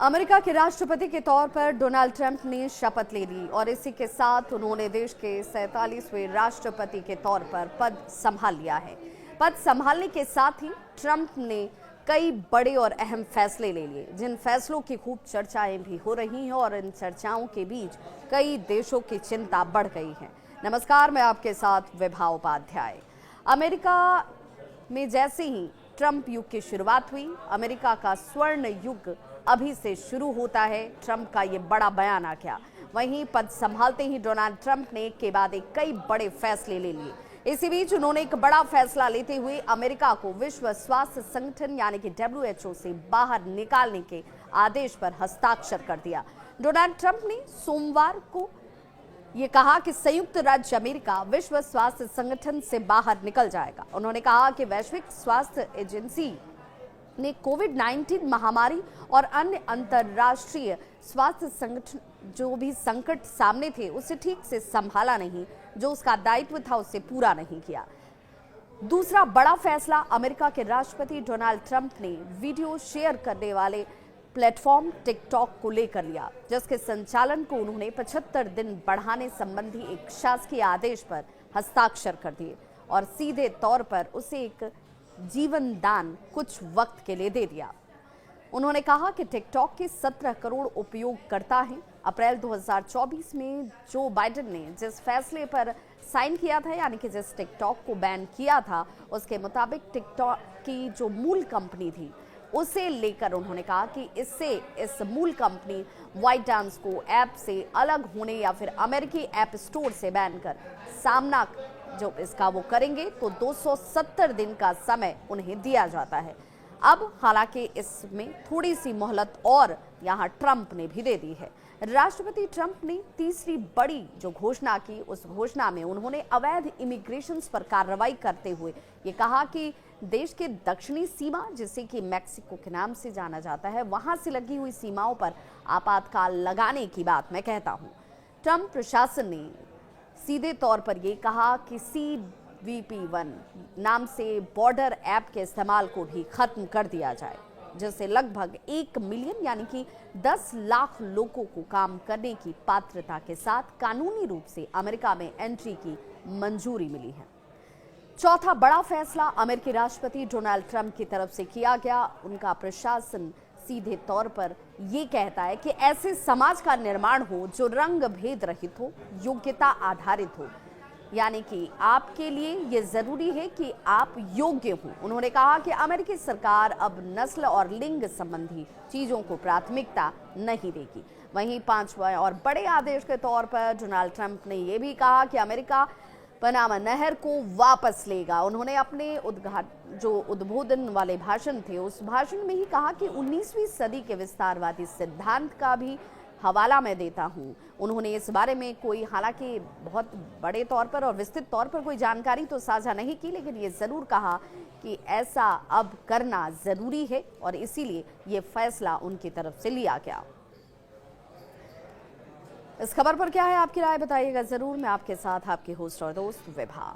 America के राष्ट्रपति के तौर पर डोनाल्ड ट्रंप ने शपथ ले ली और इसी के साथ उन्होंने देश के 47वें राष्ट्रपति के तौर पर पद संभाल लिया है। पद संभालने के साथ ही ट्रंप ने कई बड़े और अहम फैसले ले लिए, जिन फैसलों की खूब चर्चाएं भी हो रही हैं और इन चर्चाओं के बीच कई देशों की चिंता बढ़ गई है। नमस्कार, मैं आपके साथ विभा उपाध्याय। अमेरिका में जैसे ही ट्रंप युग की शुरुआत हुई, अमेरिका का स्वर्ण युग अभी से शुरू होता है। ट्रंप का ये बड़ा बयान आ गया। वहीं पद संभालते ही डोनाल्ड ट्रंप ने एक के बाद एक कई बड़े फैसले ले लिए। इसी बीच उन्होंने एक बड़ा फैसला लेते हुए अमेरिका को विश्व स्वास्थ्य संगठन यानी कि WHO से बाहर निकालने के आदेश पर हस्ताक्षर कर दिया। डोनाल्ड ट्रंप ने सोमवार को ये कहा कि संयुक्त राज्य अमेरिका विश्व स्वास्थ्य संगठन से बाहर निकल जाएगा। उन्होंने कहा कि वैश्विक स्वास्थ्य एजेंसी ने कोविड-19 महामारी और अन्य अंतर्राष्ट्रीय स्वास्थ्य संगठन जो भी संकट सामने थे उसे ठीक से संभाला नहीं, जो उसका दायित्व था उसे पूरा नहीं किया। दूसरा बड़ा फैसला अमेरिका के राष्ट्रपति डोनाल्ड ट्रंप ने वीडियो शेयर करने वाले प्लेटफॉर्म टिकटॉक को लेकर लिया, जिसके संचालन को उन्होंने 75 दिन बढ़ाने संबंधी एक शासकीय आदेश पर हस्ताक्षर कर दिए और सीधे तौर पर उसे एक जीवन दान कुछ वक्त के लिए दे दिया। उन्होंने कहा कि टिकटॉक के 17 करोड़ उपयोगकर्ता हैं। अप्रैल 2024 में जो बाइडेन ने जिस फैसले पर साइन किया था, यानी कि जिस टिकटॉक को बैन किया था, उसके मुताबिक टिकटॉक की जो मूल कंपनी थी उसे लेकर उन्होंने कहा कि इससे इस मूल कंपनी वाइट डांस को ऐप से अलग होने या फिर अमेरिकी ऐप स्टोर से बैन कर सामना जो इसका वो करेंगे तो 270 दिन का समय उन्हें दिया जाता है। अब हालांकि इसमें थोड़ी सी मोहलत और यहाँ ट्रंप ने भी दे दी है। राष्ट्रपति ट्रंप ने तीसरी बड़ी जो घोषणा की, उस घोषणा में उन्होंने अवैध इमिग्रेशन पर कार्रवाई करते हुए ये कहा कि देश के दक्षिणी सीमा, जिसे कि मैक्सिको के नाम से जाना जाता है, वहां से लगी हुई सीमाओं पर आपातकाल लगाने की बात मैं कहता हूं। ट्रंप प्रशासन ने सीधे तौर पर यह कहा कि CBP-1 नाम से बॉर्डर ऐप के इस्तेमाल को भी खत्म कर दिया जाए, जिससे लगभग 1 मिलियन यानी कि 10 लाख लोगों को काम करने की पात्रता के साथ कानूनी रूप से अमेरिका में एंट्री की मंजूरी मिली है। चौथा बड़ा फैसला अमेरिकी राष्ट्रपति डोनाल्ड ट्रंप की तरफ से किया गया। उनका प्रशासन सीधे तौर पर यह कहता है कि ऐसे समाज का निर्माण हो जो रंग भेद रहित हो, योग्यता आधारित हो, यानी कि आपके लिए ये जरूरी है कि आप योग्य हों। उन्होंने कहा कि अमेरिकी सरकार अब नस्ल और लिंग संबंधी चीजों को प्राथमिकता नहीं देगी। वहीं पांचवा और बड़े आदेश के तौर पर डोनाल्ड ट्रंप ने यह भी कहा कि अमेरिका पनामा नहर को वापस लेगा। उन्होंने अपने उद्बोधन वाले भाषण थे, उस भाषण में ही कहा कि 19वीं सदी के विस्तारवादी सिद्धांत का भी हवाला मैं देता हूं। उन्होंने इस बारे में कोई हालांकि बहुत बड़े तौर पर और विस्तृत तौर पर कोई जानकारी तो साझा नहीं की, लेकिन ये जरूर कहा कि ऐसा अब करना जरूरी है और इसीलिए ये फैसला उनकी तरफ से लिया गया। इस खबर पर क्या है आपकी राय, बताइएगा जरूर। मैं आपके साथ आपकी होस्ट और दोस्त विभा।